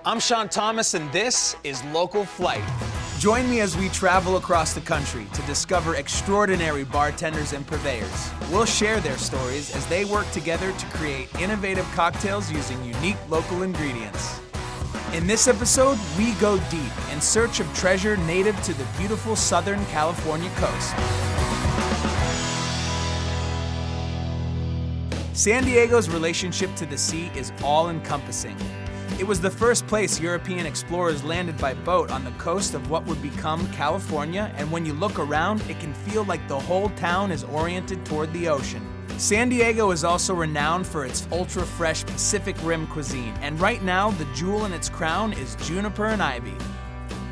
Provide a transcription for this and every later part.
I'm Sean Thomas, and this is Local Flight. Join me as we travel across the country to discover extraordinary bartenders and purveyors. We'll share their stories as they work together to create innovative cocktails using unique local ingredients. In this episode, we go deep in search of treasure native to the beautiful Southern California coast. San Diego's relationship to the sea is all-encompassing. It was the first place European explorers landed by boat on the coast of what would become California, and when you look around, it can feel like the whole town is oriented toward the ocean. San Diego is also renowned for its ultra-fresh Pacific Rim cuisine, and right now, the jewel in its crown is juniper and ivy.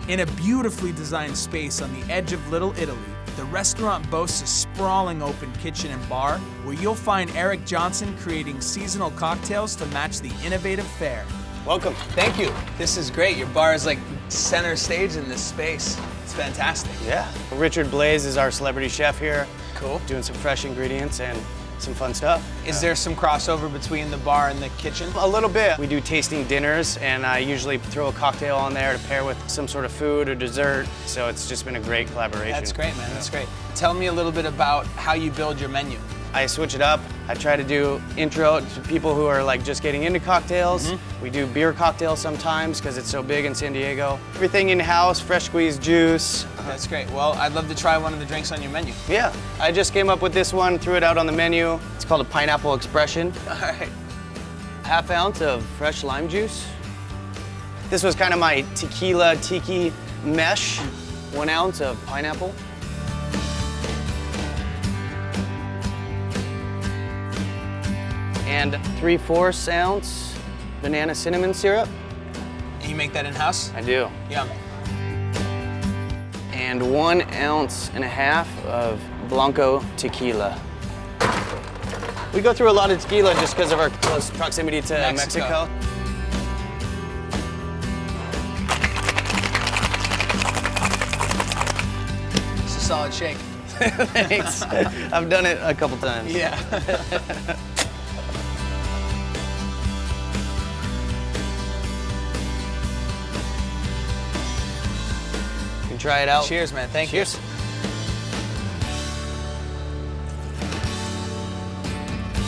In a beautifully designed space on the edge of Little Italy, the restaurant boasts a sprawling open kitchen and bar where you'll find Eric Johnson creating seasonal cocktails to match the innovative fare. Welcome. Thank you. This is great. Your bar is like center stage in this space. It's fantastic. Yeah. Richard Blaze is our celebrity chef here. Cool. Doing some fresh ingredients and some fun stuff. Is there some crossover between the bar and the kitchen? A little bit. We do tasting dinners, and I usually throw a cocktail on there to pair with some sort of food or dessert. So it's just been a great collaboration. That's great, man. That's great. Tell me a little bit about how you build your menu. I switch it up. I try to do intro to people who are like just getting into cocktails. We do beer cocktails sometimes because it's so big in San Diego. Everything in-house, fresh squeezed juice. That's great. Well, I'd love to try one of the drinks on your menu. Yeah, I just came up with this one, threw it out on the menu. It's called a Pineapple Expression. All right. Half ounce of fresh lime juice. This was kind of my tequila tiki mesh. 1 ounce of pineapple. And 3/4 ounce banana cinnamon syrup. And you make that in-house? I do. Yum. And 1.5 ounces of Blanco tequila. We go through a lot of tequila just because of our close proximity to Mexico. It's a solid shake. Thanks. I've done it a couple times. Yeah. Try it out. Cheers, man. Thank you. Cheers.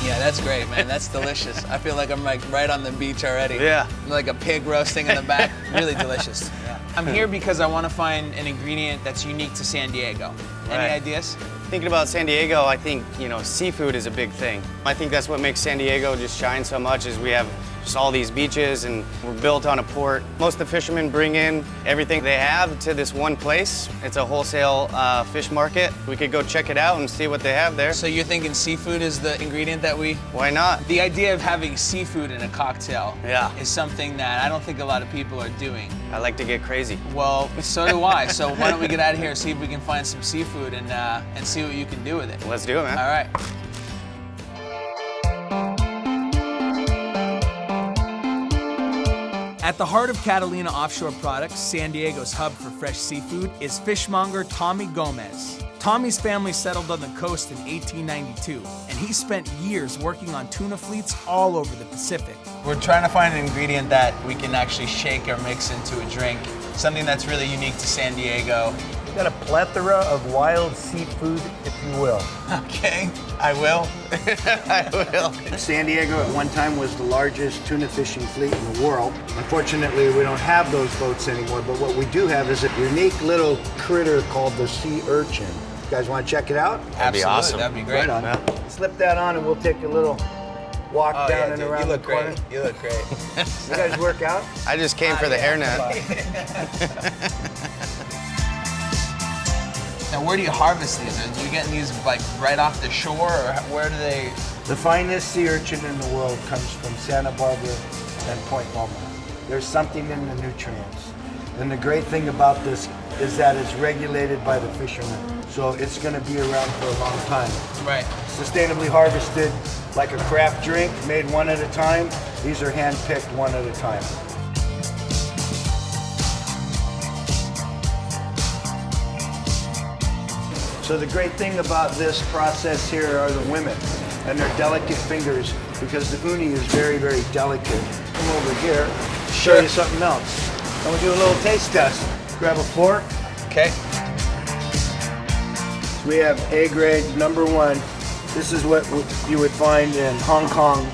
Yeah, that's great, man. That's delicious. I feel like I'm like right on the beach already. Yeah. I'm like a pig roasting in the back. Really delicious. Yeah. I'm here because I want to find an ingredient that's unique to San Diego. Any ideas? Thinking about San Diego, I think, seafood is a big thing. I think that's what makes San Diego just shine so much is we have just all these beaches and we're built on a port. Most of the fishermen bring in everything they have to this one place. It's a wholesale fish market. We could go check it out and see what they have there. So you're thinking seafood is the ingredient that we... Why not? The idea of having seafood in a cocktail is something that I don't think a lot of people are doing. I like to get crazy. Well, so do I. So why don't we get out of here and see if we can find some seafood and see what you can do with it. Let's do it, man. All right. At the heart of Catalina Offshore Products, San Diego's hub for fresh seafood, is fishmonger Tommy Gomez. Tommy's family settled on the coast in 1892, and he spent years working on tuna fleets all over the Pacific. We're trying to find an ingredient that we can actually shake or mix into a drink, something that's really unique to San Diego. We've got a plethora of wild seafood, if you will. Okay, I will. I will. San Diego at one time was the largest tuna fishing fleet in the world. Unfortunately, we don't have those boats anymore, but what we do have is a unique little critter called the sea urchin. You guys want to check it out? That'd be awesome. That'd be great. Right on. Yeah. Slip that on and we'll take a little walk down and around the corner. You look great. You guys work out? I just came for the hairnet. Now, where do you harvest these? Do you get these like right off the shore, or where do they? The finest sea urchin in the world comes from Santa Barbara and Point Loma. There's something in the nutrients. And the great thing about this is that it's regulated by the fishermen. So it's going to be around for a long time. Right. Sustainably harvested like a craft drink, made one at a time. These are hand-picked one at a time. So the great thing about this process here are the women and their delicate fingers, because the uni is very, very delicate. Come over here. show you something else. I'm gonna do a little taste test. Grab a fork. Okay. So we have A grade #1. This is what you would find in Hong Kong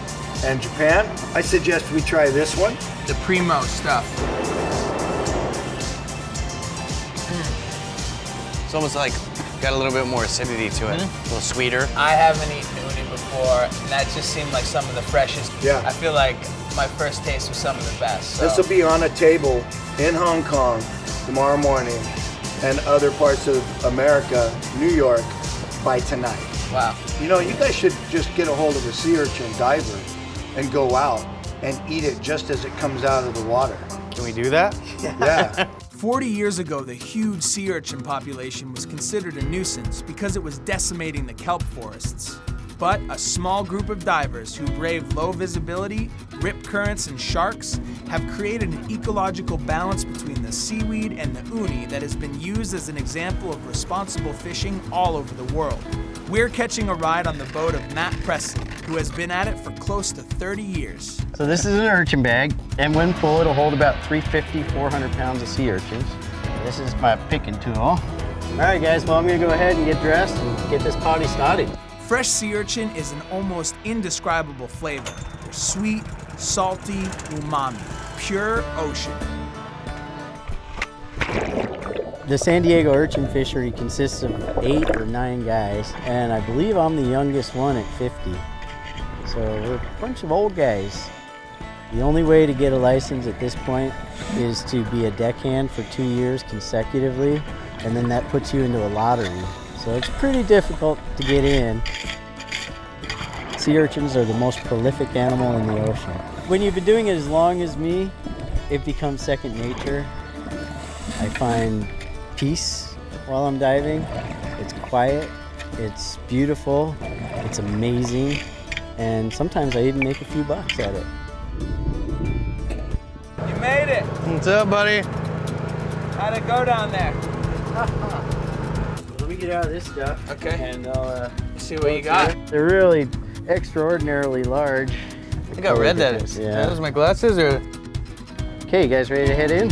and Japan. I suggest we try this one. The primo stuff. It's almost like got a little bit more acidity to it, a little sweeter. I haven't eaten uni before, and that just seemed like some of the freshest. Yeah. I feel like my first taste was some of the best. So. This will be on a table in Hong Kong tomorrow morning and other parts of America, New York, by tonight. Wow. You know, you guys should just get a hold of a sea urchin diver and go out and eat it just as it comes out of the water. Can we do that? Yeah. 40 years ago, the huge sea urchin population was considered a nuisance because it was decimating the kelp forests. But a small group of divers who brave low visibility, rip currents, and sharks have created an ecological balance between the seaweed and the uni that has been used as an example of responsible fishing all over the world. We're catching a ride on the boat of Matt Presley, who has been at it for close to 30 years. So this is an urchin bag, and when full, it'll hold about 350, 400 pounds of sea urchins. This is my picking tool. All right, guys, well, I'm gonna go ahead and get dressed and get this potty started. Fresh sea urchin is an almost indescribable flavor. They're sweet, salty, umami, pure ocean. The San Diego urchin fishery consists of 8 or 9 guys, and I believe I'm the youngest one at 50. So we're a bunch of old guys. The only way to get a license at this point is to be a deckhand for 2 years consecutively, and then that puts you into a lottery. So it's pretty difficult to get in. Sea urchins are the most prolific animal in the ocean. When you've been doing it as long as me, it becomes second nature. I find peace while I'm diving. It's quiet, it's beautiful, it's amazing, and sometimes I even make a few bucks at it. You made it. What's up, buddy? How'd it go down there? Let me get out of this stuff. Okay. And I'll See what you got. They're really extraordinarily large. I think I read that. Yeah. Those my glasses, or? Okay, you guys ready to head in?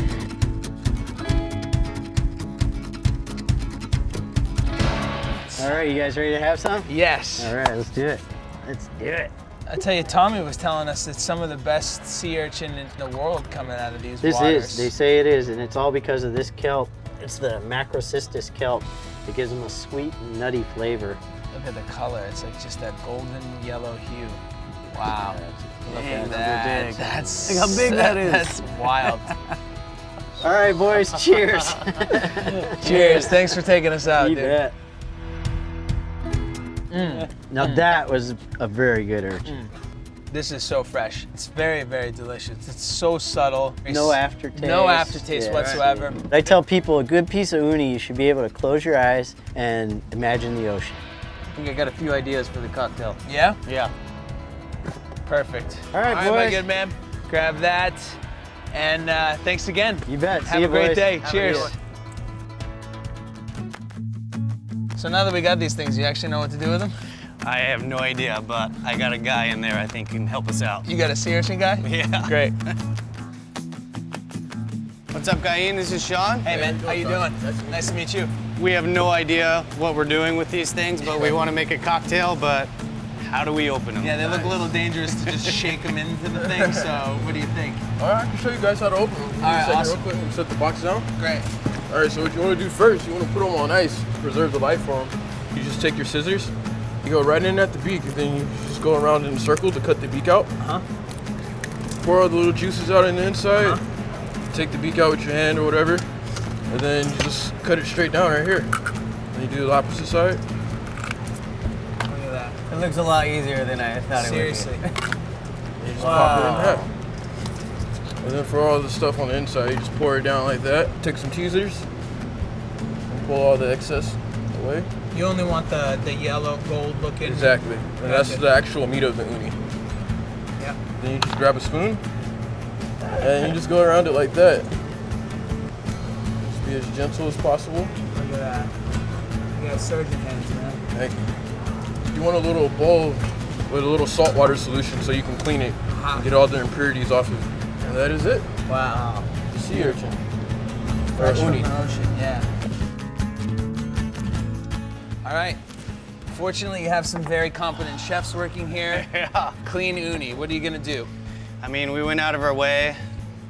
All right, you guys ready to have some? Yes. All right, let's do it. Let's do it. I tell you, Tommy was telling us that some of the best sea urchin in the world coming out of these This waters. is, they say it is, and it's all because of this kelp. It's the macrocystis kelp. It gives them a sweet and nutty flavor. Look at the color. It's like just that golden yellow hue. Wow. Look Man, at those are that. big. That's Look how big that is. That's wild. All right, boys, cheers. Cheers. Thanks for taking us out, You dude. bet. Now that was a very good urchin. This is so fresh. It's very, very delicious. It's so subtle. No aftertaste. No aftertaste Yeah. whatsoever. I tell people a good piece of uni, you should be able to close your eyes and imagine the ocean. I think I got a few ideas for the cocktail. Yeah? Yeah. Perfect. All right, my boys. good man. Grab that. And thanks again. You bet. See Have you, a great boys. day. Have a Cheers. good one. So now that we got these things, you actually know what to do with them? I have no idea, but I got a guy in there I think can help us out. You got a sea urchin guy? Yeah. Great. What's up, Guyan? This is Sean. Hey man, how you doing? Nice to meet you. We have no idea what we're doing with these things, but we want to make a cocktail, but how do we open them? Yeah, they look a little dangerous to just shake them into the thing, so what do you think? All right, I can show you guys how to open them. All right, Real awesome. quick, set the box down. Great. All right, so what you want to do first, you want to put them on ice to preserve the life for them. You just take your scissors, you go right in at the beak, and then you just go around in a circle to cut the beak out. Pour all the little juices out on the inside. Take the beak out with your hand or whatever, and then you just cut it straight down right here. Then you do the opposite side. Look at that. It looks a lot easier than I thought Seriously. You just pop it in half. And then for all the stuff on the inside, you just pour it down like that. Take some tweezers and pull all the excess away. You only want the yellow gold looking. Exactly. And that's the actual meat of the uni. Yeah. Then you just grab a spoon and you just go around it like that. Just be as gentle as possible. Look at that. You got surgeon hands, man. Thank you. You want a little bowl with a little saltwater solution so you can clean it and get all the impurities off of it. And that is it. Wow. Sea urchin. Fresh from uni. the ocean, yeah. All right. Fortunately, you have some very competent chefs working here. Yeah. Clean uni. What are you gonna do? I mean, we went out of our way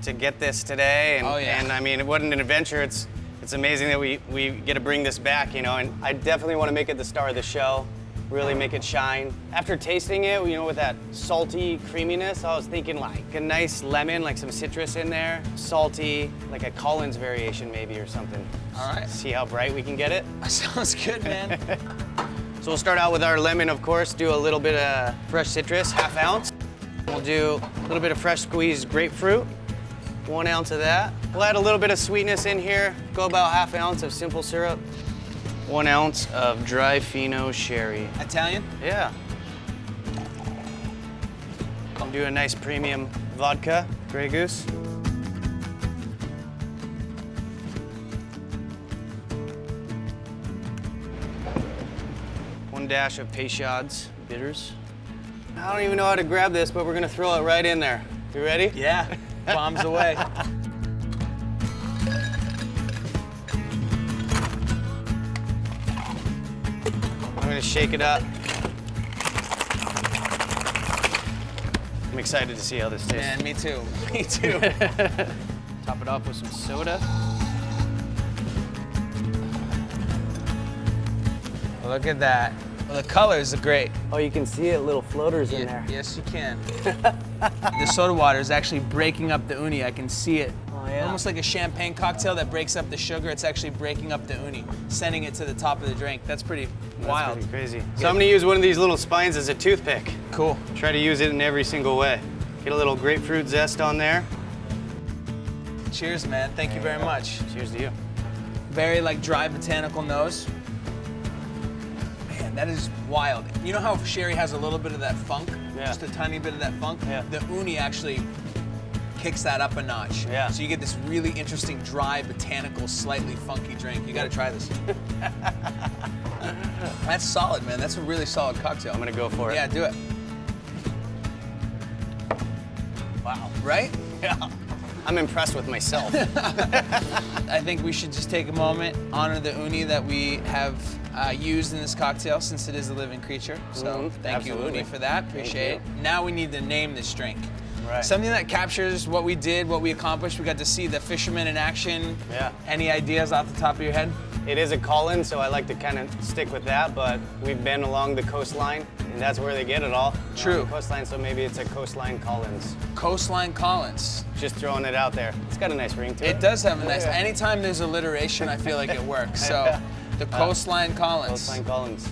to get this today, and, Oh, yeah. and I mean, it wasn't an adventure. It's amazing that we get to bring this back, you know, and I definitely want to make it the star of the show, really make it shine. After tasting it, you know, with that salty creaminess, I was thinking like a nice lemon, like some citrus in there, salty, like a Collins variation maybe or something. All right. See how bright we can get it? Sounds good, man. So we'll start out with our lemon, of course, do a little bit of fresh citrus, 1/2 ounce. We'll do a little bit of fresh squeezed grapefruit, 1 ounce of that. We'll add a little bit of sweetness in here, go about 1/2 ounce of simple syrup, 1 ounce of dry Fino sherry. Italian? Yeah. I'll do a nice premium vodka, Grey Goose. One dash of Peychaud's bitters. I don't even know how to grab this, but we're gonna throw it right in there. You ready? Yeah. Bombs away. I'm gonna shake it up. I'm excited to see how this tastes. Man, me too. Me too. Top it off with some soda. Look at that. Well, the colors are great. Oh, you can see it, little floaters in there. Yes, you can. The soda water is actually breaking up the uni. I can see it. Oh, yeah. Almost like a champagne cocktail that breaks up the sugar. It's actually breaking up the uni, sending it to the top of the drink. That's pretty wild. That's pretty crazy. So I'm gonna use one of these little spines as a toothpick. Cool. Try to use it in every single way. Get a little grapefruit zest on there. Cheers, man. Thank you very much. Cheers to you. Very like dry botanical nose. Man, that is wild. You know how sherry has a little bit of that funk? Yeah. Just a tiny bit of that funk? Yeah. The uni actually kicks that up a notch. Yeah. So you get this really interesting, dry, botanical, slightly funky drink. You gotta try this. That's solid, man. That's a really solid cocktail. I'm gonna go for it. Yeah, do it. Wow. Right? Yeah. I'm impressed with myself. I think we should just take a moment, honor the uni that we have used in this cocktail since it is a living creature. So thank you, absolutely. uni, for that. Appreciate it. Now we need to name this drink. Right. Something that captures what we did, what we accomplished. We got to see the fishermen in action. Yeah. Any ideas off the top of your head? It is a Collins, so I like to kind of stick with that, but we've been along the coastline, and that's where they get it all. True. Along the coastline, so maybe it's a Coastline Collins. Coastline Collins. Just throwing it out there. It's got a nice ring to it. It does have a nice, Yeah. anytime there's alliteration, I feel like it works. So the Coastline Collins. Coastline Collins.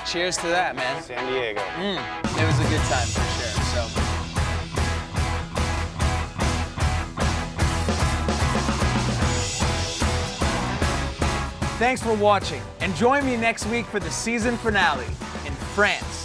Cheers to that, man. San Diego. It was a good time for sure. So. Thanks for watching, and join me next week for the season finale in France.